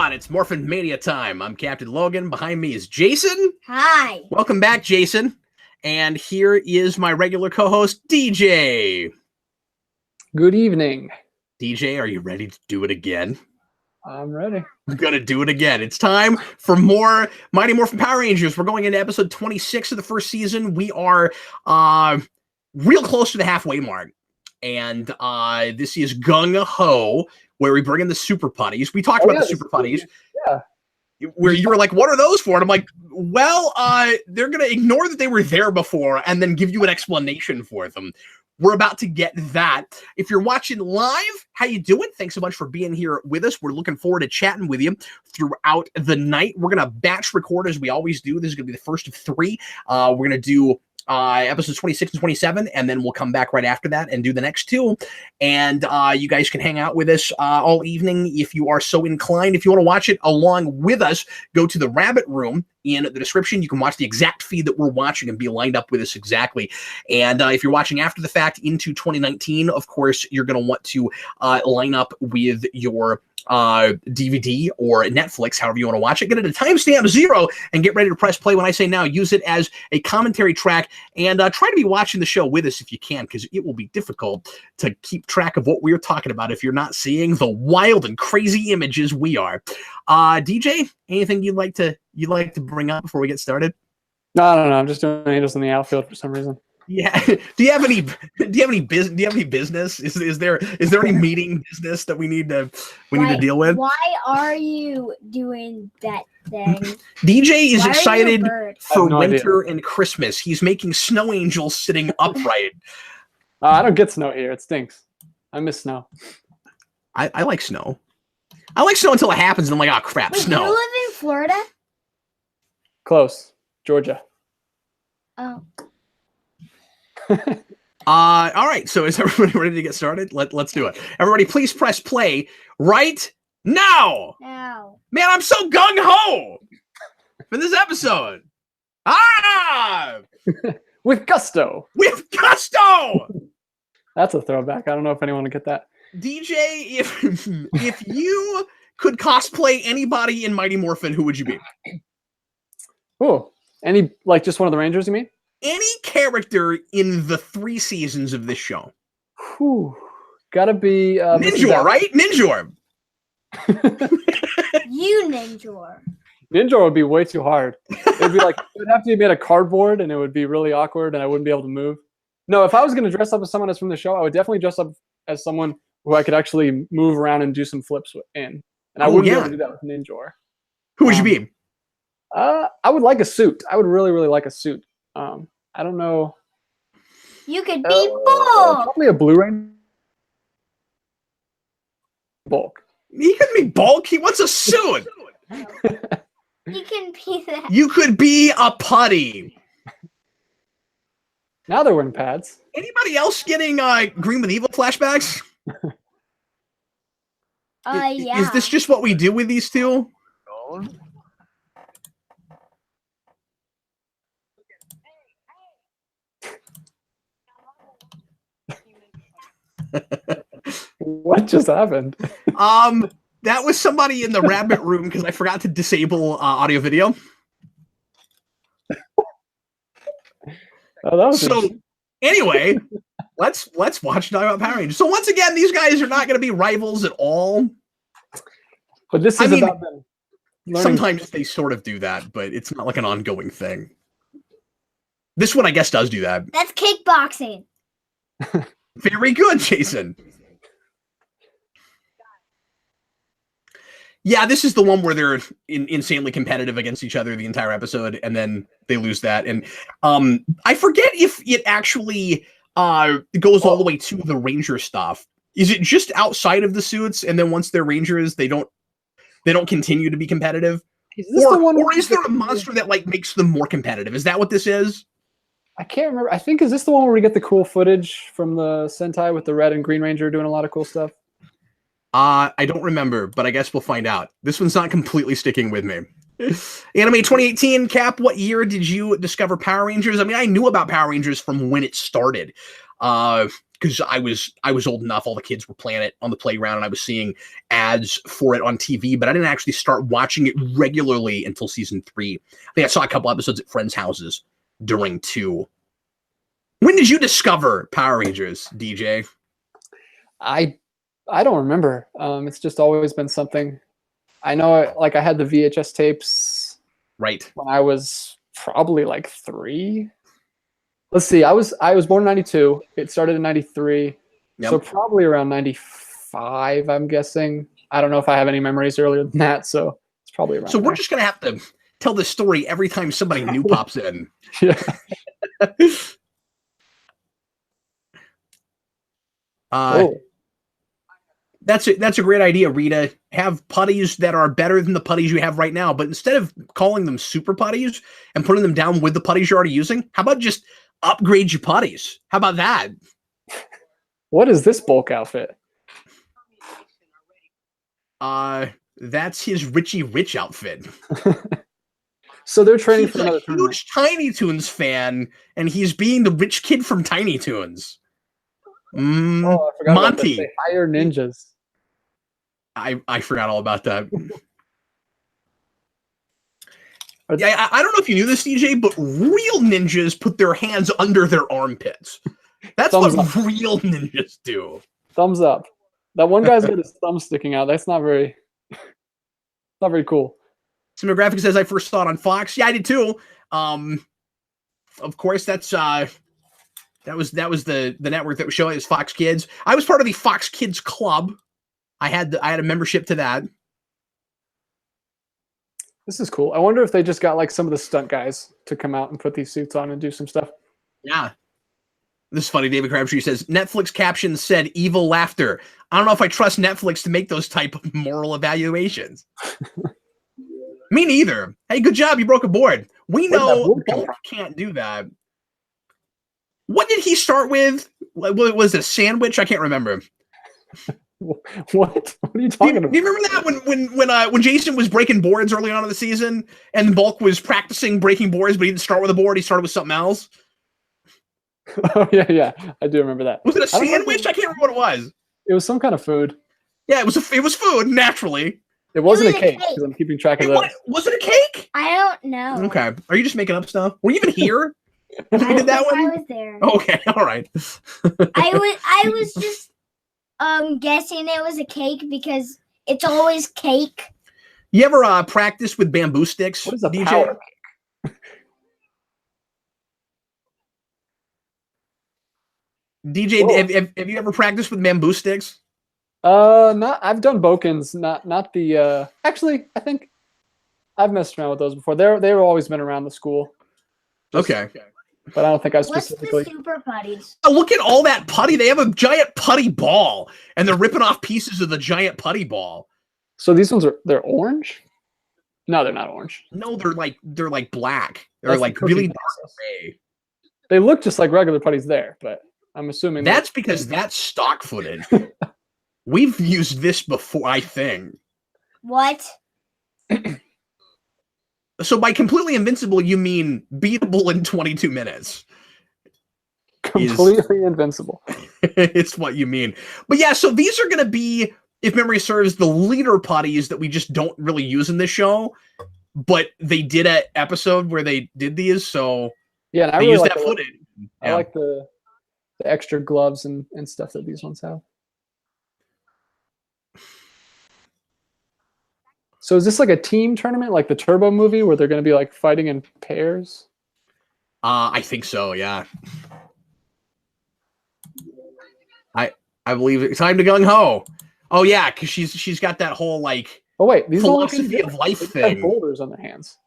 on? It's Morphin Mania time. I'm Captain Logan. Behind me is Jason. Hi. Welcome back, Jason. And here is my regular co-host, DJ. Good evening. DJ, are you ready to do it again? I'm ready. We're going to do it again. It's time for more Mighty Morphin Power Rangers. We're going into episode 26 of the first season. We are real close to the halfway mark. And this is Gung Ho, where we bring in the super putties. We talked about the super putties. Yeah. Where you were like, what are those for? And I'm like, well, they're going to ignore that they were there before and then give you an explanation for them. We're about to get that. If you're watching live, how you doing? Thanks so much for being here with us. We're looking forward to chatting with you throughout the night. We're going to batch record as we always do. This is going to be the first of three. We're going to do episodes 26 and 27, and then we'll come back right after that and do the next two. And you guys can hang out with us all evening if you are so inclined. If you want to watch it along with us, go to the Rabbit Room in the description. You can watch the exact feed that we're watching and be lined up with us exactly. And if you're watching after the fact into 2019, of course, you're going to want to line up with your DVD or Netflix, however you want to watch it. Get it at timestamp 0 and get ready to press play when I say now. Use it as a commentary track and try to be watching the show with us if you can, because it will be difficult to keep track of what we're talking about if you're not seeing the wild and crazy images we are. DJ, anything you'd like to bring up before we get started? No. I'm just doing angels in the outfield for some reason. Yeah. Do you have any business? Is there any meeting business that we need to deal with? Why are you doing that thing? DJ is excited for winter idea. and Christmas. He's making snow angels sitting upright. I don't get snow here. It stinks. I miss snow. I like snow. I like snow until it happens and I'm like, oh crap, Wait, snow. you live in Florida? Close. Georgia. Oh. All right, so is everybody ready to get started? Let's do it. Everybody, please press play right now. Now. Man, I'm so gung-ho for this episode. With gusto. With gusto. That's a throwback. I don't know if anyone will get that. DJ, if you could cosplay anybody in Mighty Morphin, who would you be? Oh, just one of the Rangers, you mean? Any character in the 3 seasons of this show. Whew. Gotta be Ninjor, right? Ninjor. You Ninjor. Ninjor would be way too hard. It'd be like it would have to be made of cardboard, and it would be really awkward, and I wouldn't be able to move. No, if I was going to dress up as someone that's from the show, I would definitely dress up as someone who I could actually move around and do some flips in, and I wouldn't be able to do that with Ninjor. Who would you be? I would like a suit. I would really, really like a suit. I don't know. You could be Bulk. Probably a Blue Ranger. Bulk. He could be Bulk. He wants a suit. You can be that. You could be a putty. Now they're wearing pads. Anybody else getting Green with Evil flashbacks? Yeah. Is this just what we do with these two? What just happened? That was somebody in the Rabbit Room because I forgot to disable audio video. Oh, that was so. Anyway, let's watch Talk About Power Rangers. So once again, these guys are not going to be rivals at all. But this is about them. Sometimes they sort of do that, but it's not like an ongoing thing. This one, I guess, does do that. That's kickboxing. Very good, Jason. Yeah, this is the one where they're insanely competitive against each other the entire episode, and then they lose that. And I forget if it actually goes all the way to the Ranger stuff. Is it just outside of the suits, and then once they're Rangers, they don't continue to be competitive? Is this the one, or is there a monster that like makes them more competitive? Is that what this is? I can't remember. I think, is this the one where we get the cool footage from the Sentai with the Red and Green Ranger doing a lot of cool stuff? I don't remember, but I guess we'll find out. This one's not completely sticking with me. Anime 2018, Cap, what year did you discover Power Rangers? I mean, I knew about Power Rangers from when it started. because I was old enough. All the kids were playing it on the playground, and I was seeing ads for it on TV. But I didn't actually start watching it regularly until season 3. I think I saw a couple episodes at friends' houses during 2. When did you discover Power Rangers, DJ? I don't remember. It's just always been something. I know, like I had the VHS tapes Right when I was probably like 3. Let's see. I was born in 92. It started in 93. Yep. So probably around 95, I'm guessing. I don't know if I have any memories earlier than that, so it's probably around. So we're there. just gonna have to tell this story every time somebody new pops in. Yeah. That's a great idea, Rita. Have putties that are better than the putties you have right now, but instead of calling them super putties and putting them down with the putties you're already using, how about just upgrade your putties? How about that? What is this bulk outfit? That's his Richie Rich outfit. So they're training He's for another a huge Tiny Toons fan, and he's being the rich kid from Tiny Toons. I forgot Monty. They hire ninjas. I forgot all about that. Yeah, I don't know if you knew this, DJ, but real ninjas put their hands under their armpits. That's Thumbs what up. real ninjas do. Thumbs up. That one guy's got his thumb sticking out. That's not very cool. Demographic says I first saw it on Fox. Yeah, I did too. Of course, that was the network that was showing us Fox Kids. I was part of the Fox Kids Club. I had a membership to that. This is cool. I wonder if they just got like some of the stunt guys to come out and put these suits on and do some stuff. Yeah. This is funny. David Crabtree says, Netflix caption said evil laughter. I don't know if I trust Netflix to make those type of moral evaluations. Me neither. Hey, good job. You broke a board. We know Gung can't do that. What did he start with? Was it a sandwich? I can't remember. What are you talking about? Do you remember that when Jason was breaking boards early on in the season and Bulk was practicing breaking boards, but he didn't start with a board, he started with something else? Oh, yeah. I do remember that. Was it a sandwich? I can't remember what it was. It was some kind of food. Yeah, it was food, naturally. It wasn't was a a cake, cake. because I'm keeping track of those. Was it a cake? I don't know. Okay. Are you just making up stuff? Were you even here when we did that I one? was there. Okay, all right. I was just guessing it was a cake because it's always cake. You ever practice with bamboo sticks, What is a DJ? power cake? DJ, have you ever practiced with bamboo sticks? I've done Bokens, not the actually I think I've messed around with those before. They've always been around the school. Okay. But I don't think I What's specifically. the super putties? Oh, look at all that putty. They have a giant putty ball, and they're ripping off pieces of the giant putty ball. So these ones they're orange? No, they're not orange. No, they're like black. They're That's like the really cooking dark process. gray. They look just like regular putties there, but I'm assuming That's because that's stock footage. We've used this before, I think. What? So by completely invincible, you mean beatable in 22 minutes. completely invincible. It's what you mean. But yeah, so these are going to be, if memory serves, the leader putties that we just don't really use in this show. But they did an episode where they did these, so Yeah, and I they really used like that footage. I like the extra gloves and stuff that these ones have. So is this like a team tournament, like the Turbo movie, where they're going to be like fighting in pairs? I think so, yeah. I believe it's time to gung ho. Oh yeah, because she's got that whole like Oh wait, these don't look philosophy of life they have thing. boulders on their hands.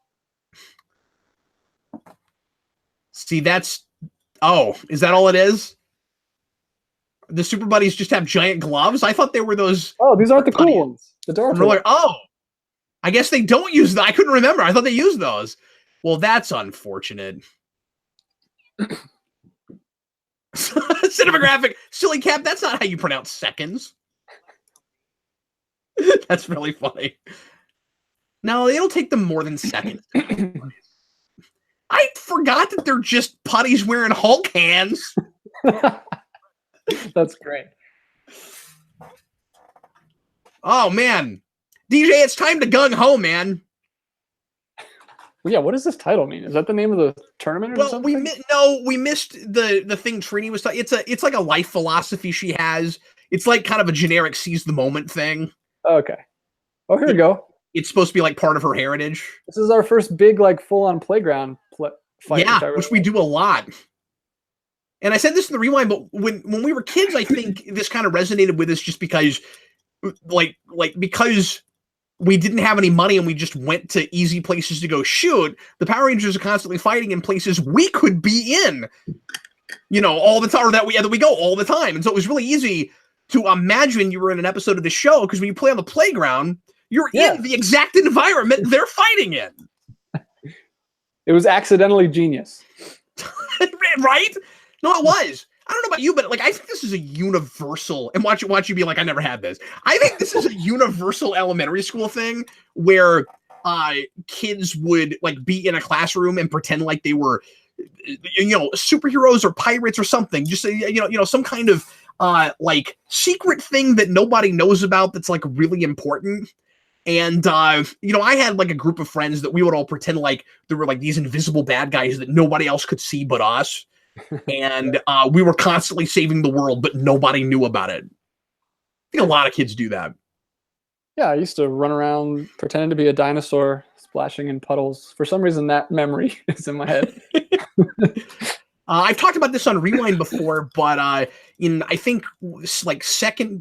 See, that's is that all it is? The Super Buddies just have giant gloves? I thought they were those. Oh, these aren't the Buddies. cool ones. The dark Roller. ones. Oh, I guess they don't use that. I couldn't remember. I thought they used those. Well, that's unfortunate. Cinematographic. Silly Cap, that's not how you pronounce seconds. That's really funny. No, it'll take them more than seconds. I forgot that they're just putties wearing Hulk hands. That's great. Oh man, DJ, it's time to gung ho, man. Well, yeah, what does this title mean? Is that the name of the tournament or Well, something? we missed the thing Trini was talking. It's like a life philosophy she has. It's like kind of a generic seize the moment thing. Okay. Oh, here we go. It's supposed to be like part of her heritage. This is our first big, like, full-on playground fight. Yeah, which we do a lot. And I said this in the rewind, but when we were kids, I think this kind of resonated with us just because, because we didn't have any money and we just went to easy places to go shoot. The Power Rangers are constantly fighting in places we could be in, all the time, or that we go all the time. And so it was really easy to imagine you were in an episode of the show, because when you play on the playground, you're in the exact environment they're fighting in. It was accidentally genius. Right? No, it was. I don't know about you, but I think this is a universal, and watch you be like, I never had this. I think this is a universal elementary school thing where kids would be in a classroom and pretend like they were, superheroes or pirates or something. Just some kind of secret thing that nobody knows about that's really important. And I had a group of friends that we would all pretend like there were these invisible bad guys that nobody else could see but us. And we were constantly saving the world, but nobody knew about it. I think a lot of kids do that. Yeah, I used to run around pretending to be a dinosaur, splashing in puddles. For some reason, that memory is in my head. I've talked about this on Rewind before, but in I think second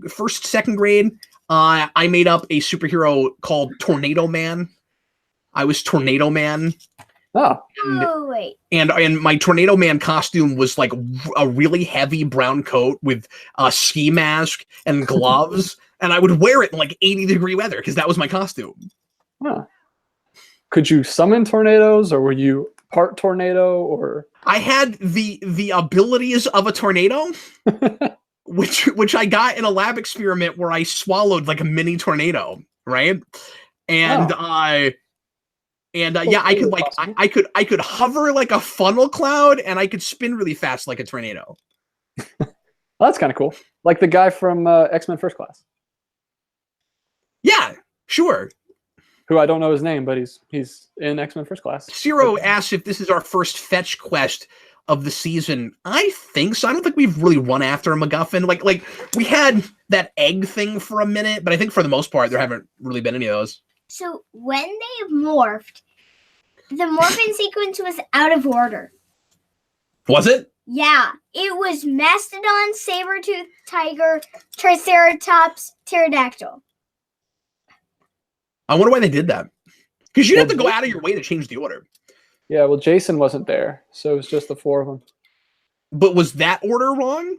grade, I made up a superhero called Tornado Man. I was Tornado Man. Oh, wait. And my Tornado Man costume was a really heavy brown coat with a ski mask and gloves, and I would wear it in 80-degree weather because that was my costume. Huh. Could you summon tornadoes, or were you part tornado? Or I had the abilities of a tornado, which I got in a lab experiment where I swallowed a mini tornado, right? And I could hover like a funnel cloud, and I could spin really fast like a tornado. Well, that's kind of cool. Like the guy from X-Men First Class. Yeah, sure. Who I don't know his name, but he's in X-Men First Class. Zero asks if this is our first fetch quest of the season. I think so. I don't think we've really run after a MacGuffin. Like we had that egg thing for a minute, but I think for the most part there haven't really been any of those. So when they morphed, the morphin sequence was out of order. Was it? Yeah. It was Mastodon, Saber-tooth Tiger, Triceratops, Pterodactyl. I wonder why they did that. Because you'd have to go out of your way to change the order. Yeah, well, Jason wasn't there, so it was just the four of them. But was that order wrong?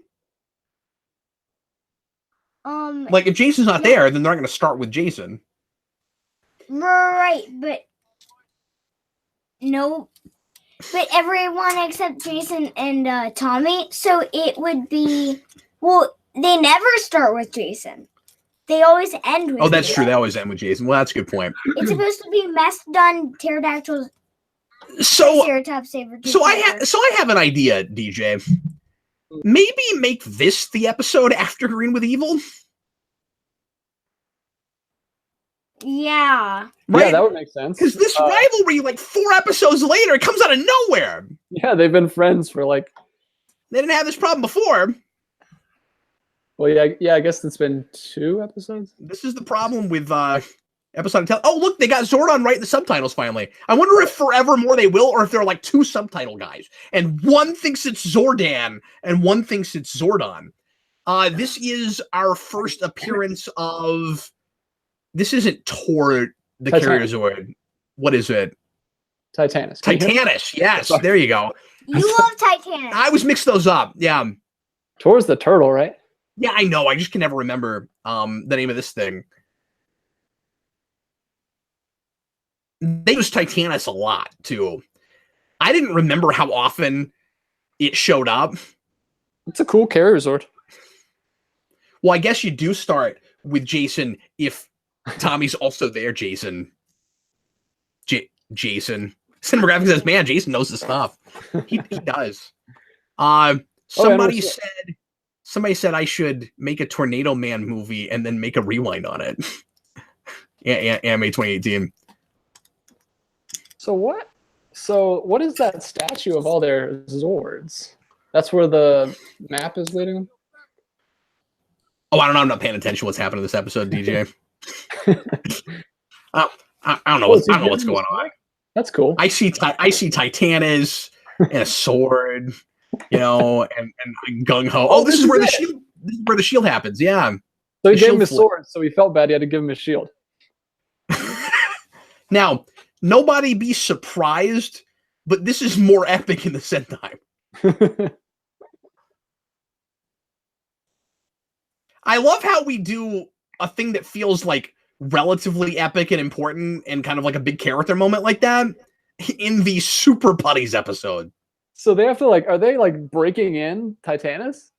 Like, if Jason's not there, then they're not going to start with Jason. Right, but no. But everyone except Jason and Tommy, so it would be... Well, they never start with Jason. They always end with Oh, that's Jason. true. They always end with Jason. Well, that's a good point. It's supposed to be Mastodon, Pterodactyl, So Triceratops, Saber-tooth I have an idea, DJ. Maybe make this the episode after Green with Evil. Yeah. Right? Yeah, that would make sense. Because this rivalry, like 4 episodes later, it comes out of nowhere. Yeah, they've been friends for like... They didn't have this problem before. Well, yeah, I guess it's been 2 episodes. This is the problem with episode of Oh, look, they got Zordon right in the subtitles finally. I wonder if forevermore they will, or if they're like 2 subtitle guys. And one thinks it's Zordan, and one thinks it's Zordon. This is our first appearance of... This isn't Tor the Carrier Zord. What is it? Titanus. Titanus, yes. There you go. You love Titanus. I always mix those up. Yeah. Tor's the turtle, right? Yeah, I know. I just can never remember the name of this thing. They use Titanus a lot, too. I didn't remember how often it showed up. It's a cool Carrier Zord. Well, I guess you do start with Jason if Tommy's also there, Jason. Jason. Cinematographic says, man, Jason knows the stuff. He does. Somebody said Somebody said I should make a Tornado Man movie and then make a rewind on it. Anime 2018. So what? So what is that statue of all their Zords? That's where the map is leading them? Oh, I don't know. I'm not paying attention to what's happening in this episode, DJ. I don't know. I don't know what's going on. That's cool. I see Titanas and a sword, you know, and Gung Ho. Oh, this is where the shield. This is where the shield happens. Yeah. So he gave him a sword, so he felt bad. He had to give him his shield. Now, nobody be surprised, but this is more epic in the Sentai. I love how we do a thing that feels like relatively epic and important and kind of like a big character moment like that in the Super Putties episode. So they have to like, are they like breaking in Titanus?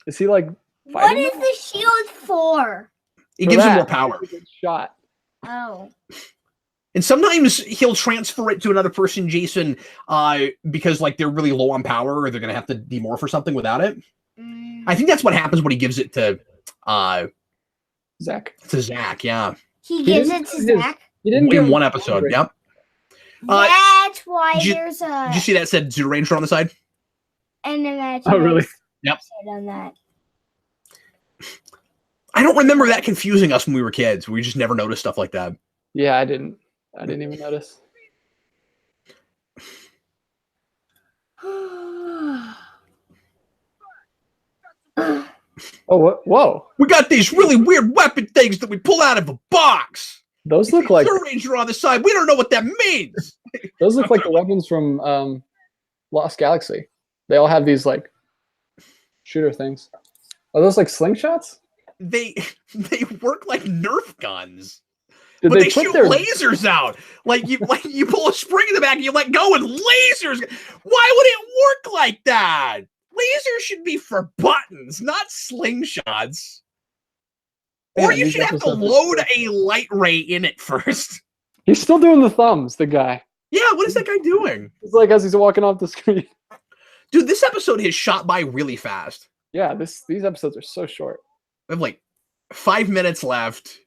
Is he like What is the shield for? It gives him more power. Shot. Oh. And sometimes he'll transfer it to another person, Jason, because like they're really low on power or they're going to have to demorph or something without it. I think that's what happens when he gives it to Zach. To Zach, yeah. He gives it to Zach? He didn't in one episode, yep. That's why there's a... Did you see that said Zoo Ranger on the side? And imagine. Oh, really? Yep. On that. I don't remember that confusing us when we were kids. We just never noticed stuff like that. Yeah, I didn't even notice. Oh, what? Whoa. We got these really weird weapon things that we pull out of a box. Those look like Zoo Ranger on the side. We don't know what that means. Those look like the weapons from Lost Galaxy. They all have these like shooter things. Are those like slingshots? They work like Nerf guns. Did but they put shoot their lasers out. Like you pull a spring in the back and you let go and lasers. Why would it work like that? Lasers should be for buttons, not slingshots. Or you should have to load a light ray in it first. He's still doing the thumbs, the guy. Yeah, what is that guy doing? It's like as he's walking off the screen. Dude, this episode has shot by really fast. Yeah, these episodes are so short. We have like 5 minutes left.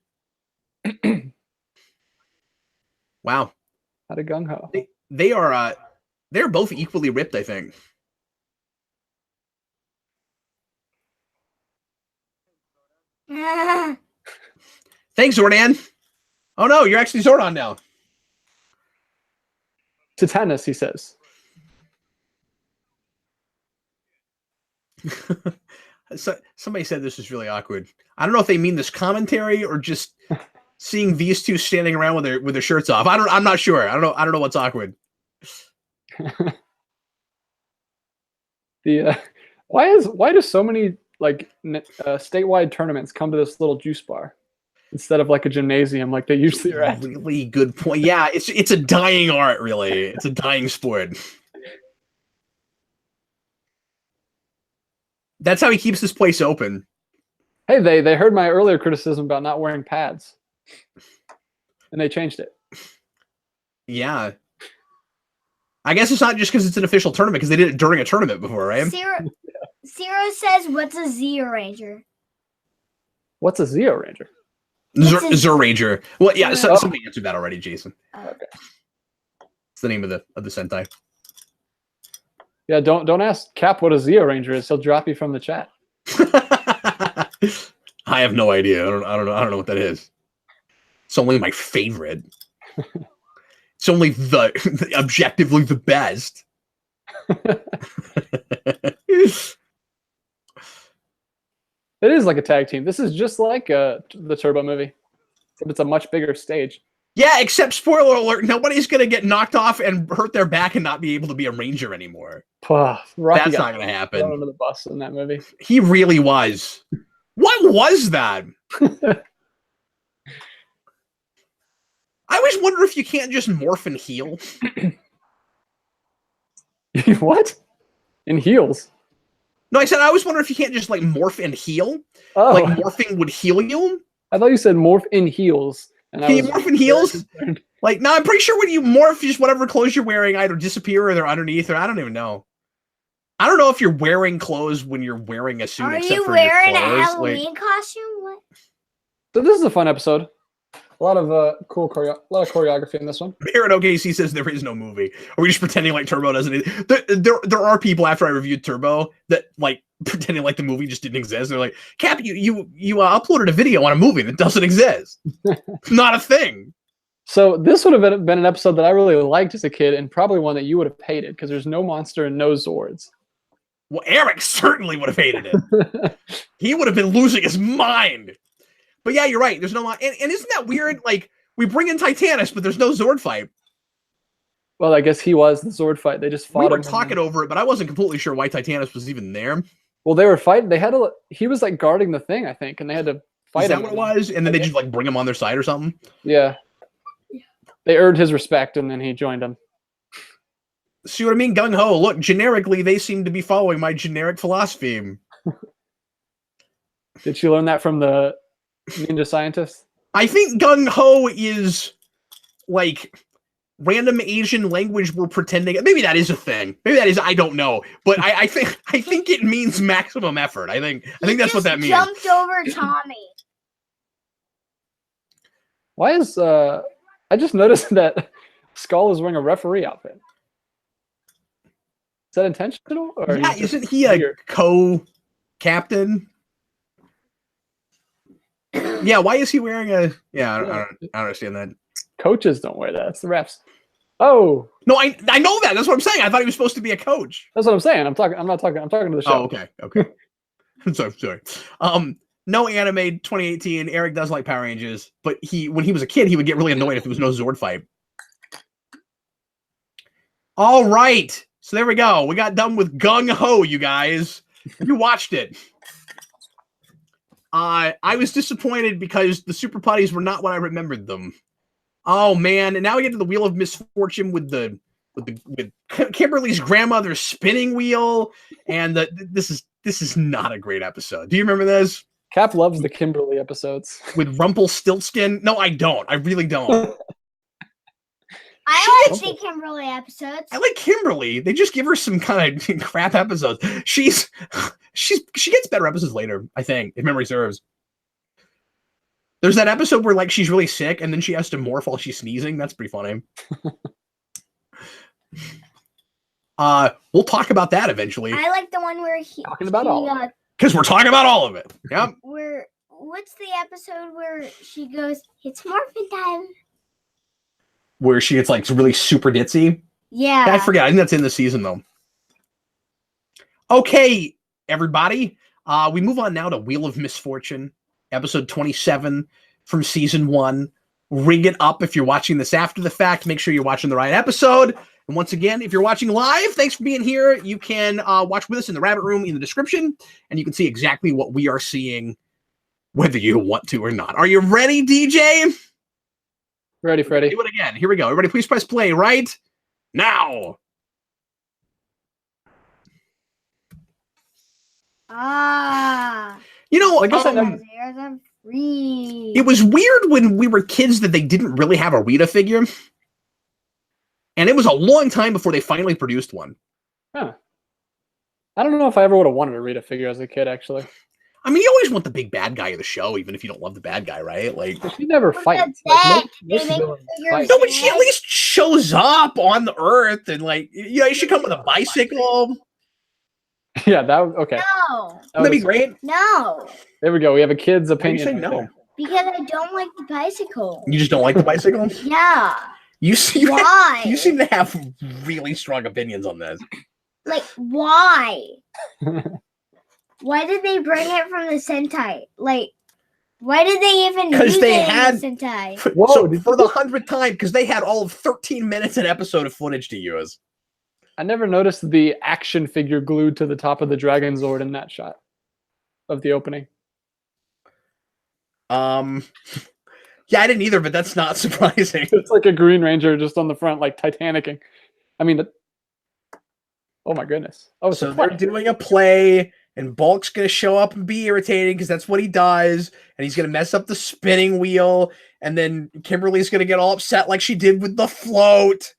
Wow. How to gung ho. They're both equally ripped, I think. Thanks, Zordan. Oh no, you're actually Zordon now. To tennis, he says. So, somebody said this is really awkward. I don't know if they mean this commentary or just seeing these two standing around with their shirts off. I'm not sure. I don't know what's awkward. Why do so many like statewide tournaments come to this little juice bar instead of like a gymnasium like they usually are at? Really good point. Yeah, it's a dying art, really. It's a dying sport. That's how he keeps this place open. Hey, they heard my earlier criticism about not wearing pads, and they changed it. Yeah. I guess it's not just because it's an official tournament, because they did it during a tournament before, right? Zero says, what's a Zero Ranger? What's a Zero Ranger? Zero Ranger. Well, yeah, somebody answered that already, Jason. Okay. It's the name of the Sentai. Yeah, don't ask Cap what a Zeo Ranger is. He'll drop you from the chat. I have no idea. I don't know what that is. It's only my favorite. It's only the objectively the best. It is like a tag team. This is just like the Turbo movie, except it's a much bigger stage. Yeah, except spoiler alert, nobody's gonna get knocked off and hurt their back and not be able to be a ranger anymore. That's not gonna happen. Under the bus in that movie. He really was. What was that? I always wonder if you can't just morph and heal. What? In heels? No, I said I always wonder if you can't just like morph and heal. Oh. Like morphing would heal you. I thought you said morph in heels. Can you morph in heels? Like, no, I'm pretty sure when you morph, just whatever clothes you're wearing either disappear or they're underneath, or I don't even know. I don't know if you're wearing clothes when you're wearing a suit. Are except you for wearing your a clothes. Halloween costume? What? So this is a fun episode. A lot of cool choreography in this one. Here at OKC says there is no movie. Are we just pretending like Turbo doesn't? There are people after I reviewed Turbo that like pretending like the movie just didn't exist. They're like, Cap, you uploaded a video on a movie that doesn't exist. Not a thing. So this would have been an episode that I really liked as a kid, and probably one that you would have hated because there's no monster and no Zords. Well, Eric certainly would have hated it. He would have been losing his mind. But yeah, you're right. There's no and isn't that weird? Like we bring in Titanus, but there's no Zord fight. Well, I guess he was the Zord fight. They just fought. We were talking over it, but I wasn't completely sure why Titanus was even there. Well, they were fighting. They had he was like guarding the thing, I think, and they had to fight. Is that him. what it was? And then they just like bring him on their side or something. Yeah. They earned his respect, and then he joined them. See what I mean? Gung Ho. Look, generically, they seem to be following my generic philosophy. Did she learn that from the ninja scientist? I think Gung Ho is like random Asian language we're pretending. Maybe that is a thing. Maybe that is. I don't know. But I think it means maximum effort. I think that's what that means. Jumped over Tommy. Why is I just noticed that Skull is wearing a referee outfit. Is that intentional? Or yeah, isn't he a co-captain? Yeah, why is he wearing a? Yeah, I don't understand that. Coaches don't wear that. It's the refs. Oh no, I know that. That's what I'm saying. I thought he was supposed to be a coach. That's what I'm saying. I'm talking to the show. Oh, okay. I'm sorry. No anime 2018. Eric does like Power Rangers, but when he was a kid, he would get really annoyed if there was no Zord fight. All right. So there we go. We got done with Gung Ho, you guys. You watched it. I was disappointed because the super putties were not what I remembered them. Oh man! And now we get to the Wheel of Misfortune with Kimberly's grandmother's spinning wheel, and this is not a great episode. Do you remember this? Cap loves the Kimberly episodes with Rumpelstiltskin. No, I don't. I really don't. I like the Kimberly episodes. I like Kimberly. They just give her some kind of crap episodes. She gets better episodes later, I think, if memory serves. There's that episode where like she's really sick and then she has to morph while she's sneezing. That's pretty funny. We'll talk about that eventually. I like the one where talking about all of it. Because we're talking about all of it. Yep. What's the episode where she goes, "It's morphin time"? Where she gets like really super ditzy. Yeah. I forget. I think that's in the season though. Okay, everybody. We move on now to Wheel of Misfortune, episode 27 from season 1. Ring it up if you're watching this after the fact. Make sure you're watching the right episode. And once again, if you're watching live, thanks for being here. You can watch with us in the Rabbit Room in the description, and you can see exactly what we are seeing, whether you want to or not. Are you ready, DJ? Ready, Freddy. Do it again. Here we go. Everybody, please press play right now. You know, I guess it was weird when we were kids that they didn't really have a Rita figure. And it was a long time before they finally produced one. Huh. I don't know if I ever would have wanted a Rita figure as a kid, actually. I mean, you always want the big bad guy of the show, even if you don't love the bad guy, right? Like, but she never fights. Like, no, but she at least shows up on the Earth, and like, you should come with a bicycle. Yeah, that was okay. No, that'd be great. No. There we go. We have a kid's opinion. Why do you say no? Because I don't like the bicycle. You just don't like the bicycle? Yeah. Why? You seem to have really strong opinions on this. Like, why? Why did they bring it from the Sentai? Like, why did they even use they it had in the Sentai? For the 100th time, because they had all of 13 minutes an episode of footage to use. I never noticed the action figure glued to the top of the Dragon Zord in that shot of the opening. Yeah, I didn't either, but that's not surprising. It's like a Green Ranger just on the front, like Titanicing. I mean, oh my goodness. Oh, so they're doing a play, and Bulk's going to show up and be irritating because that's what he does, and he's going to mess up the spinning wheel, and then Kimberly's going to get all upset like she did with the float.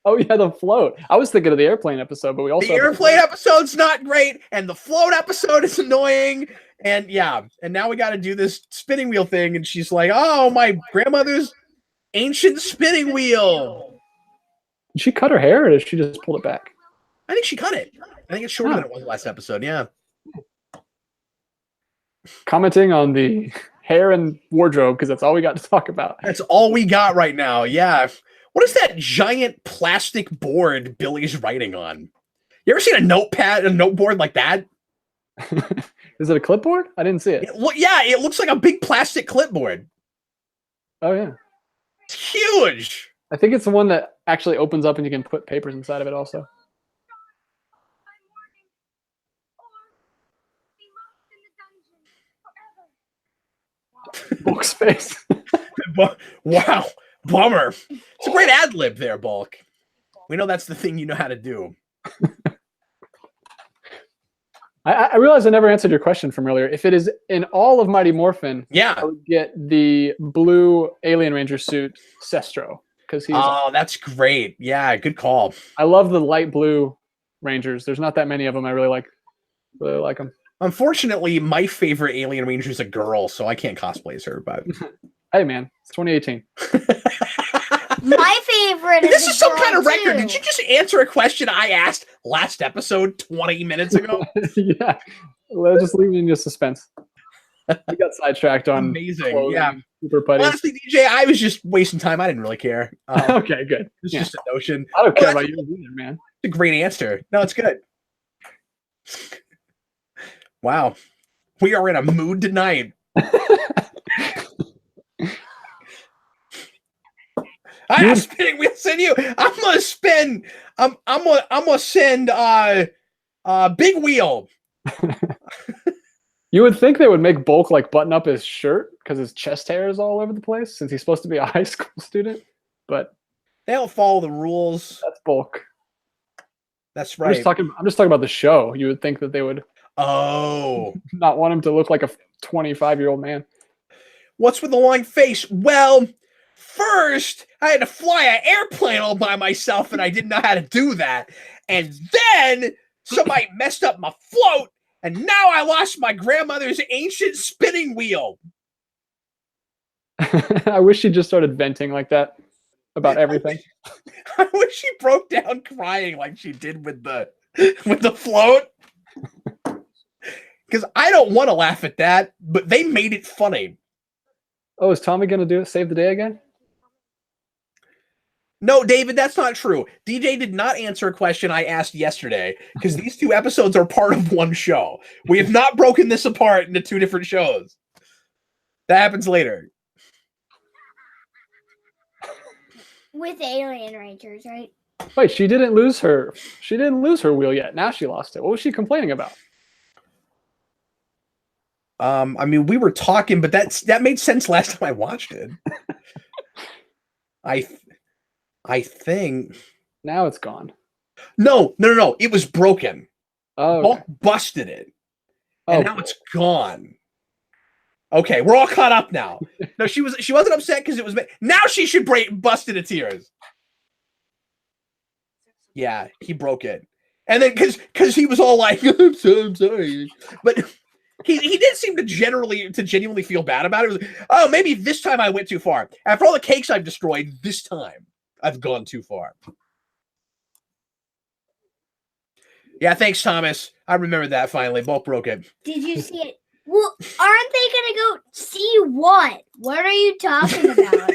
Oh yeah, the float. I was thinking of the airplane episode, but we also The airplane episode's not great, and the float episode is annoying. And yeah, and now we got to do this spinning wheel thing. And she's like, "Oh, my grandmother's ancient spinning wheel." Did she cut her hair, or did she just pull it back? I think she cut it. I think it's shorter than it was last episode. Yeah. Commenting on the hair and wardrobe because that's all we got to talk about. That's all we got right now. Yeah. What is that giant plastic board Billy's writing on? You ever seen a noteboard like that? Is it a clipboard? I didn't see it. Yeah, it looks like a big plastic clipboard. Oh yeah. It's huge. I think it's the one that actually opens up and you can put papers inside of it also. Bulk space. Wow. Bummer. It's a great ad lib there, Bulk. We know that's the thing you know how to do. I realize I never answered your question from earlier. If it is in all of Mighty Morphin, yeah, I would get the blue Alien Ranger suit, Sestro. Because he's that's great. Yeah, good call. I love the light blue Rangers. There's not that many of them. I really like them. Unfortunately, my favorite Alien Ranger is a girl, so I can't cosplay as her. But hey, man, it's 2018. My favorite. This is some kind of too. record. Did you just answer a question I asked last episode 20 minutes ago? Yeah, let's just leave it in your suspense. We got sidetracked on amazing. Yeah, super putty. Honestly, DJ, I was just wasting time. I didn't really care. Okay, good. It's just a notion. I don't care about you either, man. It's a great answer. No, it's good. Wow, we are in a mood tonight. I have spinning wheels in you. I'm gonna spin. I'm gonna send big wheel. You would think they would make Bulk like button up his shirt because his chest hair is all over the place since he's supposed to be a high school student, but they don't follow the rules. That's Bulk. That's right. I'm just talking about the show. You would think that they would not want him to look like a 25-year-old man. What's with the long face? Well, first I had to fly an airplane all by myself and I didn't know how to do that. And then somebody messed up my float and now I lost my grandmother's ancient spinning wheel. I wish she just started venting like that about everything. I wish she broke down crying like she did with the float. Because I don't want to laugh at that, but they made it funny. Oh, is Tommy going to do it? Save the day again? No, David, that's not true. DJ did not answer a question I asked yesterday because these two episodes are part of one show. We have not broken this apart into two different shows. That happens later. With Alien Rangers, right? Wait, she didn't lose her wheel yet. Now she lost it. What was she complaining about? I mean, we were talking, but that made sense last time I watched it. I think now it's gone. No. It was broken. Oh, Bulk busted it, and now it's gone. Okay, we're all caught up now. No, she wasn't upset because it was. Now she should bust into tears. Yeah, he broke it, and then because he was all like, "I'm sorry," but he did seem to genuinely feel bad about it. It was like, oh, maybe this time I went too far. After all the cakes I've destroyed, this time I've gone too far. Yeah, thanks, Thomas. I remember that finally. Bulk broke it. Did you see it? Well, aren't they gonna go see what? What are you talking about?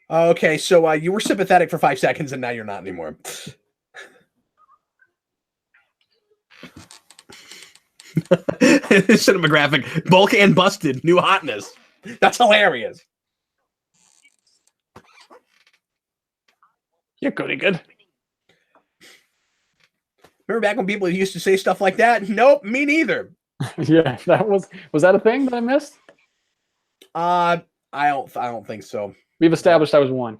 Okay, so you were sympathetic for 5 seconds and now you're not anymore. Cinematographic. Bulk and busted. New hotness. That's hilarious. You're goody good. Remember back when people used to say stuff like that? Nope, me neither. Yeah, was that a thing that I missed? I don't think so. We've established I was one.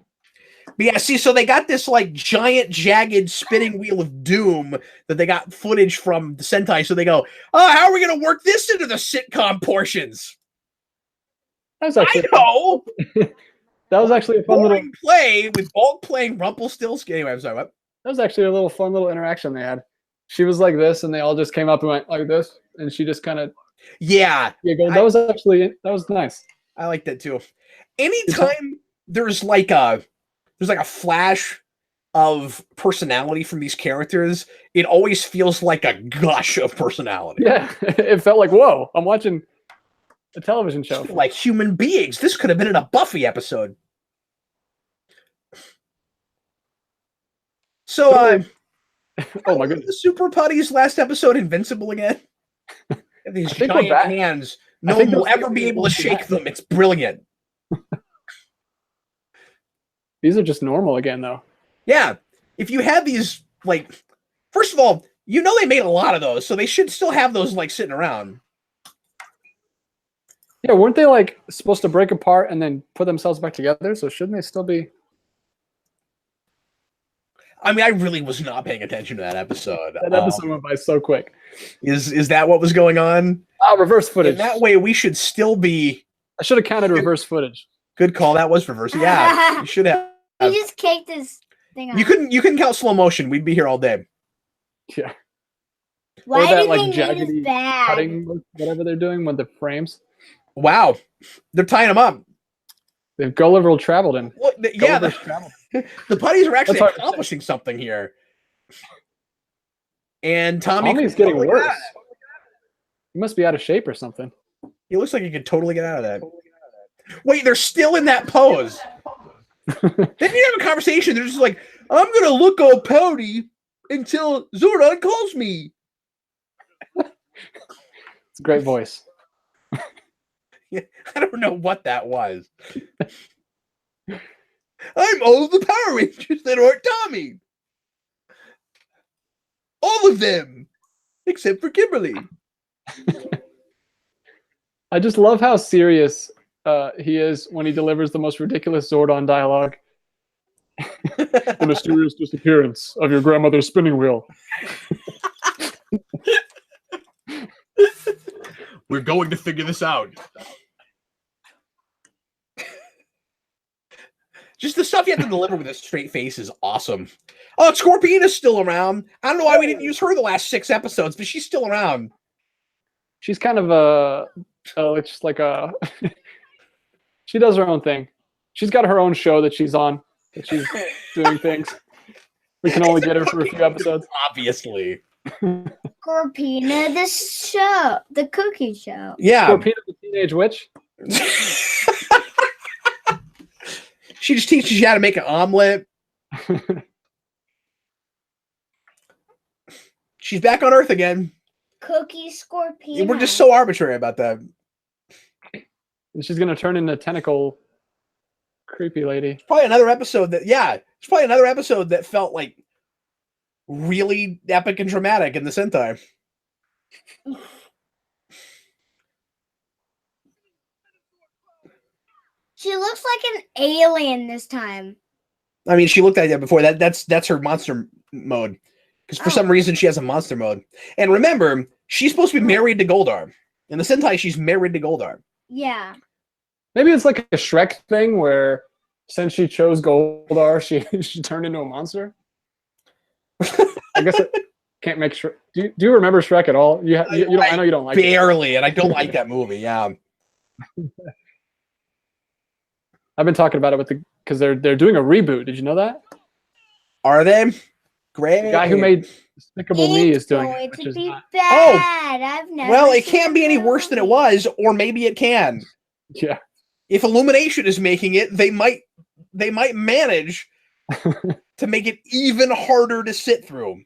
But yeah, see, so they got this like giant, jagged spinning wheel of doom that they got footage from the Sentai. So they go, "Oh, how are we going to work this into the sitcom portions?" That was actually That was actually a fun little play with Bulk playing Rumpelstiltskin. Anyway, I'm sorry, what? That was actually a little fun little interaction they had. She was like this, and they all just came up and went like this, and she just kind of giggled. That was nice. I like that too. Anytime there's like a flash of personality from these characters, it always feels like a gush of personality. Yeah, it felt like, whoa, I'm watching a television show. Like human beings. This could have been in a Buffy episode. So, oh my goodness. The Super Putty's last episode invincible again? These giant hands. No one will ever be able to shake them. It's brilliant. These are just normal again, though. Yeah. If you had these, like, first of all, you know they made a lot of those, so they should still have those, like, sitting around. Yeah, weren't they, like, supposed to break apart and then put themselves back together? So shouldn't they still be... I mean, I really was not paying attention to that episode. That episode went by so quick. Is that what was going on? Reverse footage. In that way, we should still be... I should have counted reverse footage. Good call. That was reverse. Yeah, you should have. You just caked this thing on. You couldn't count slow motion. We'd be here all day. Yeah. Why that, do like, they need jaggedy this bag? Cutting, whatever they're doing with the frames. Wow. They're tying them up. The Gulliver traveled in. Well, yeah, the putties are actually accomplishing something here. And Tommy's getting worse. He must be out of shape or something. He looks like he could totally get out of that. Wait, they're still in that pose. They didn't have a conversation. They're just like, I'm going to look all pouty until Zordon calls me. It's a great voice. I don't know what that was. I'm all of the Power Rangers that aren't Tommy. All of them. Except for Kimberly. I just love how serious he is when he delivers the most ridiculous Zordon dialogue. The mysterious disappearance of your grandmother's spinning wheel. We're going to figure this out. Just the stuff you have to deliver with a straight face is awesome. Oh, Scorpiona's still around. I don't know why we didn't use her the last 6 episodes, but she's still around. She's kind of just like a... She does her own thing. She's got her own show that she's on, that she's doing things. We can only get her for a few episodes. Obviously. Scorpina, the cookie show. Yeah. Scorpina the Teenage Witch. She just teaches you how to make an omelet. She's back on Earth again. Cookie Scorpina. We're just so arbitrary about that. And she's gonna turn into a tentacle creepy lady. Probably another episode that felt like really epic and dramatic in the Sentai. She looks like an alien this time. I mean, she looked like that before. That's her monster mode. Because for some reason she has a monster mode. And remember, she's supposed to be married to Goldar. In the Sentai, she's married to Goldar. Yeah. Maybe it's like a Shrek thing where since she chose Goldar, she turned into a monster. I guess it can't make Shrek. Do you remember Shrek at all? You don't, I know you don't like barely, and I don't like that movie. Yeah. I've been talking about it because they're doing a reboot. Did you know that? Are they? Great. The guy who made Despicable Me is doing it. It's going to be not... bad. I've never. Well, it can't be any worse than it was, or maybe it can. Yeah. If Illumination is making it, they might manage to make it even harder to sit through.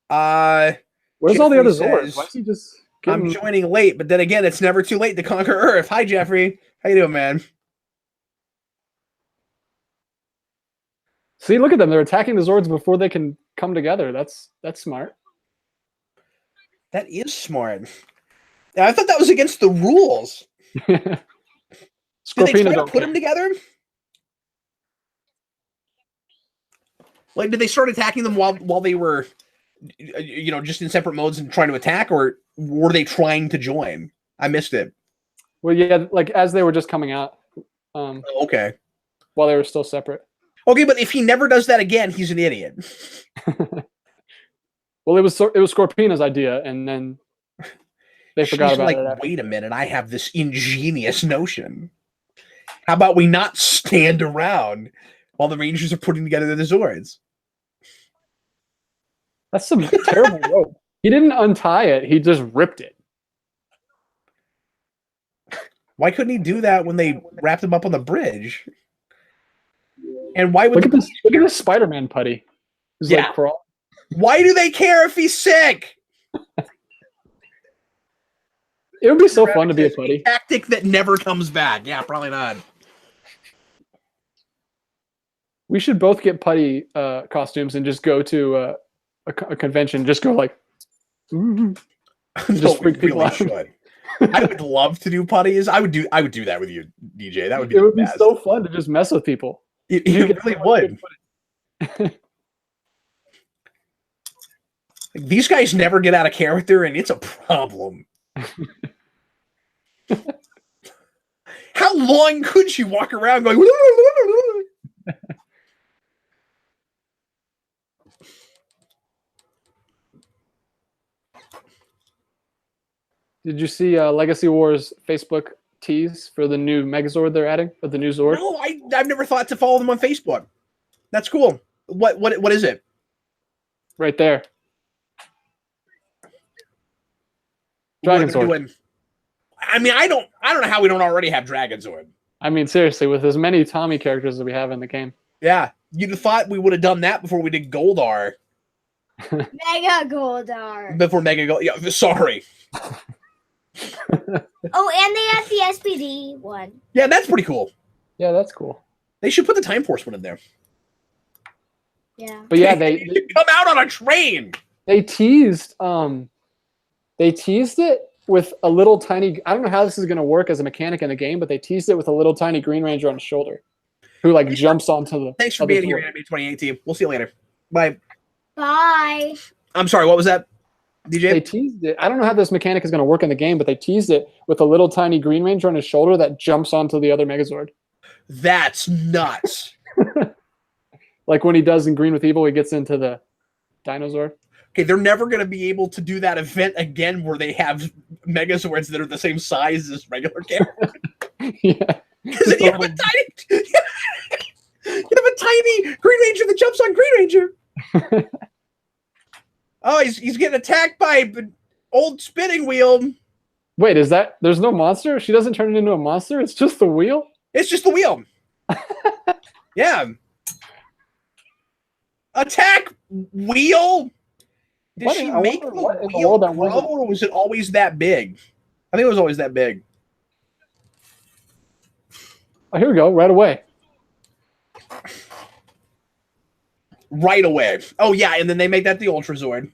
Where's all the other Zords? Why is he just I'm joining late, but then again, it's never too late to conquer Earth. Hi, Jeffrey. How you doing, man? See, look at them. They're attacking the Zords before they can come together. That's smart. That is smart. I thought that was against the rules. Did they Scorpina try to don't put care. them together? Like, did they start attacking them while they were, just in separate modes and trying to attack, or were they trying to join? I missed it. Well, yeah, like as they were just coming out, Okay. while they were still separate. Okay, but if he never does that again, he's an idiot. Well, it was Scorpina's idea, and then they forgot She's about like, it. After. wait a minute, I have this ingenious notion. How about we not stand around while the Rangers are putting together the Zords? That's some terrible rope. He didn't untie it; he just ripped it. Why couldn't he do that when they wrapped him up on the bridge? And why would Look at this Spider-Man putty. He's Yeah. like crawl. Why do they care if he's sick? It would be so fun to be a putty. Tactic that never comes back. Yeah, probably not. We should both get putty costumes and just go to a convention. Just go like, No, just we freak people really out. should. I would love to do putties. I would do that with you, DJ. That would be It would be best. so fun to just mess with people. It You really would. These guys never get out of character, and it's a problem. How long could you walk around going? Did you see Legacy Wars Facebook tease for the new Megazord they're adding, or the new Zord? No, I've never thought to follow them on Facebook. That's cool. What is it? Right there. What are Dragon they Zord. doing? I mean, I don't know how we don't already have Dragon Zord. I mean, seriously, with as many Tommy characters that we have in the game. Yeah, you'd have thought we would have done that before we did Goldar. Mega Goldar. Before Mega Gold. Yeah, sorry. Oh, and they have the SPD one. Yeah, that's pretty cool. Yeah, that's cool. They should put the Time Force one in there. Yeah. But yeah, They should come out on a train. they teased it with a little tiny. I don't know how this is going to work as a mechanic in the game, but they teased it with a little tiny Green Ranger on his shoulder, who like jumps onto the. Thanks for other being here, floor. Anime 2018. We'll see you later. Bye. Bye. I'm sorry. What was that, DJ? They teased it. I don't know how this mechanic is going to work in the game, but they teased it with a little tiny Green Ranger on his shoulder that jumps onto the other Megazord. That's nuts. Like when he does in Green with Evil, he gets into the Dinozord. Okay, they're never going to be able to do that event again where they have Megazords that are the same size as regular characters. Yeah. Because then you have a tiny Green Ranger that jumps on Green Ranger. Oh, he's getting attacked by an old spinning wheel. Wait, is that there's no monster? She doesn't turn it into a monster? It's just the wheel? It's just the wheel. Yeah. Attack wheel. Did What she in- I make wonder the what in the wheel world that grow, wasn't- or was it always that big? I think it was always that big. Oh, here we go, right away. Right away. Oh, yeah, and then they make that the Ultra Zord.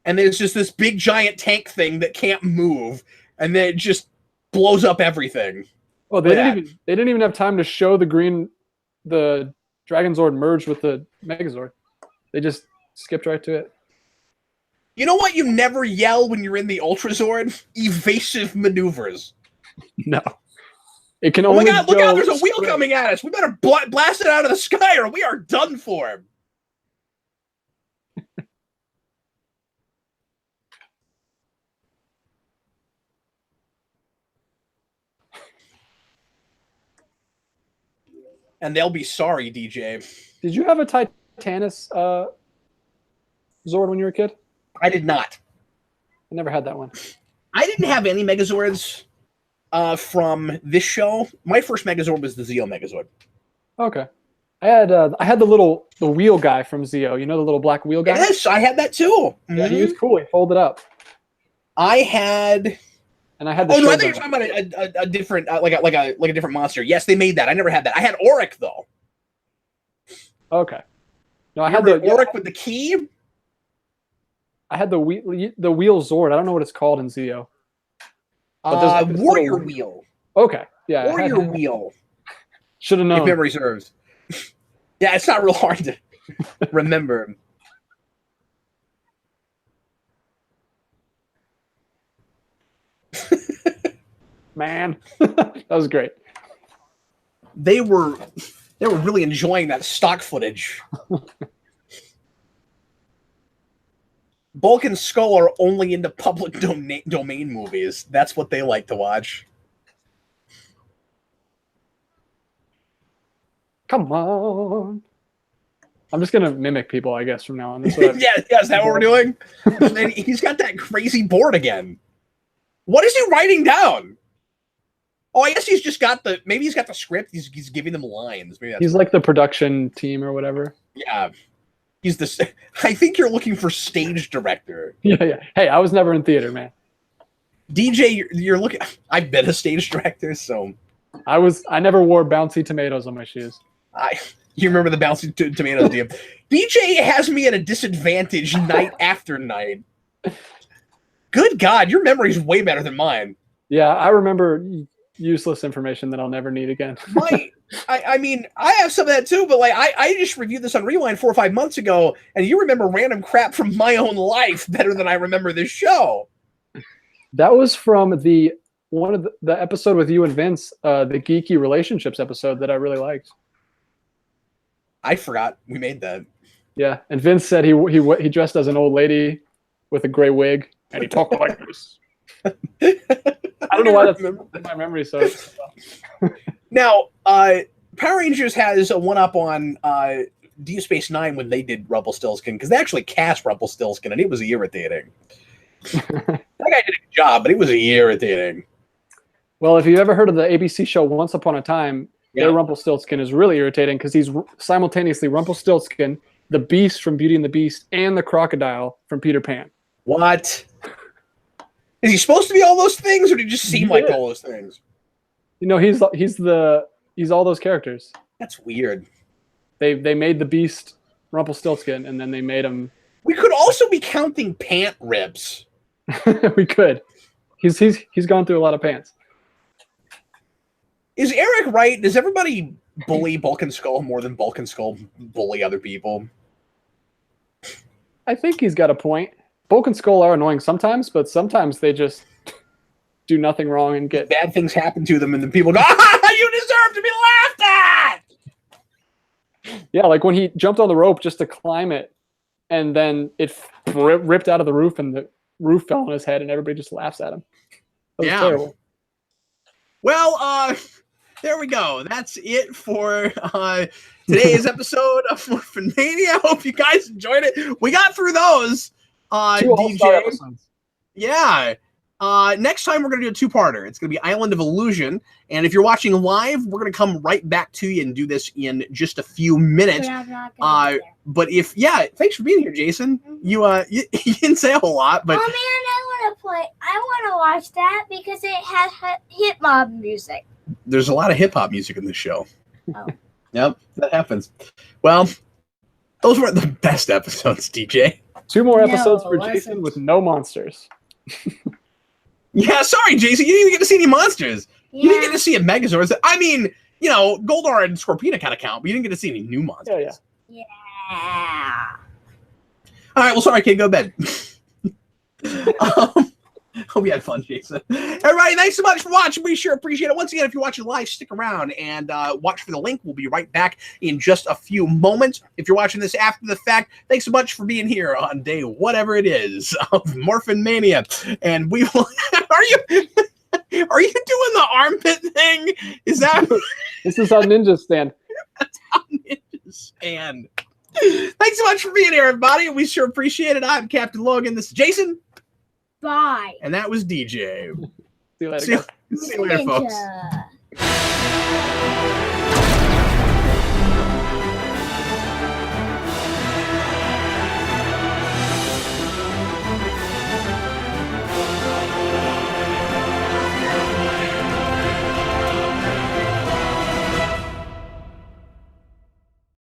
And then it's just this big giant tank thing that can't move, and then it just blows up everything. Oh, they Yeah. didn't even have time to show the Dragon Zord merged with the Megazord. They just skipped right to it. You know what you never yell when you're in the Ultra Zord? Evasive maneuvers. No. It can Oh my only god, look go out, there's a wheel straight. coming at us. We better blast it out of the sky or we are done for. And they'll be sorry, DJ. Did you have a Titanus Zord when you were a kid? I did not. I never had that one. I didn't have any Megazords from this show. My first Megazord was the Zeo Megazord. Okay. I had the wheel guy from Zeo. You know the little black wheel guy? Yes, I had that too. Yeah, he was cool. He folded up. I had. And I had the Oh no, I shield think you're guy. talking about a different, like a different monster. Yes, they made that. I never had that. I had Auric though. Okay. No, I I had had the Auric with the key. I had the wheel Zord. I don't know what it's called in Zeo. But there's like this Warrior little- Wheel. Okay. Yeah. or your wheel. Should have known. If memory serves. Yeah, it's not real hard to remember. Man, that was great. They were really enjoying that stock footage. Bulk and Skull are only into public domain movies. That's what they like to watch. Come on. I'm just gonna mimic people, I guess, from now on. That's what Yeah, is that what we're doing? And he's got that crazy board again. What is he writing down? Oh, I guess he's just got maybe he's got the script. He's giving them lines. Maybe he's like the production team or whatever. Yeah. He's the. I think you're looking for stage director. Yeah. Hey, I was never in theater, man. DJ, you're looking. I've been a stage director, so. I never wore bouncy tomatoes on my shoes. You remember the bouncy tomatoes, do you? DJ has me at a disadvantage night after night. Good God, your memory's way better than mine. Yeah, I remember useless information that I'll never need again. I mean, I have some of that too, but like I just reviewed this on Rewind 4 or 5 months ago, and you remember random crap from my own life better than I remember this show. That was from one of the episode with you and Vince, the geeky relationships episode that I really liked. I forgot we made that. Yeah, and Vince said he dressed as an old lady with a gray wig, and he talked like this. I don't know why that's in my memory. So now, Power Rangers has a one-up on Deep Space Nine when they did Rumpelstiltskin, because they actually cast Rumpelstiltskin, and it was irritating. That guy did a good job, but it was irritating. Well, if you've ever heard of the ABC show Once Upon a Time, their Rumpelstiltskin is really irritating because he's simultaneously Rumpelstiltskin, the Beast from Beauty and the Beast, and the crocodile from Peter Pan. What? Is he supposed to be all those things, or did he just seem like all those things? You know, he's all those characters. That's weird. They made the Beast Rumpelstiltskin, and then they made him. We could also be counting pant rips. We could. He's gone through a lot of pants. Is Eric right? Does everybody bully Bulk and Skull more than Bulk and Skull bully other people? I think he's got a point. Bulk and Skull are annoying sometimes, but sometimes they just do nothing wrong and get bad things happen to them, and then people go, "Ah, you deserve to be laughed at!" Yeah, like when he jumped on the rope just to climb it, and then it ripped out of the roof, and the roof fell on his head, and everybody just laughs at him. That was terrible. Well, there we go. That's it for today's episode of Morphin Mania. I hope you guys enjoyed it. We got through those. DJ. Yeah. Next time we're going to do a two-parter. It's going to be Island of Illusion. And if you're watching live, we're going to come right back to you and do this in just a few minutes. But thanks for being here, Jason. You didn't say a whole lot, but oh man, I want to watch that because it has hip hop music. There's a lot of hip hop music in this show. Oh. Yep, that happens. Well, those weren't the best episodes, DJ. 2 more episodes for Jason with no monsters. Yeah, sorry, Jason. You didn't even get to see any monsters. Yeah. You didn't get to see a Megazord. I mean, Goldar and Scorpina kind of count, but you didn't get to see any new monsters. Yeah. All right, well, sorry, kid. Go to bed. Hope you had fun, Jason. Everybody, thanks so much for watching. We sure appreciate it. Once again, if you're watching live, stick around and watch for the link. We'll be right back in just a few moments. If you're watching this after the fact, thanks so much for being here on day whatever it is of Morphin Mania. And we will. Are you doing the armpit thing? Is that? This is how ninjas stand. That's how ninjas stand. Thanks so much for being here, everybody. We sure appreciate it. I'm Captain Logan. This is Jason. Bye. And that was DJ. See you later, See you later, folks.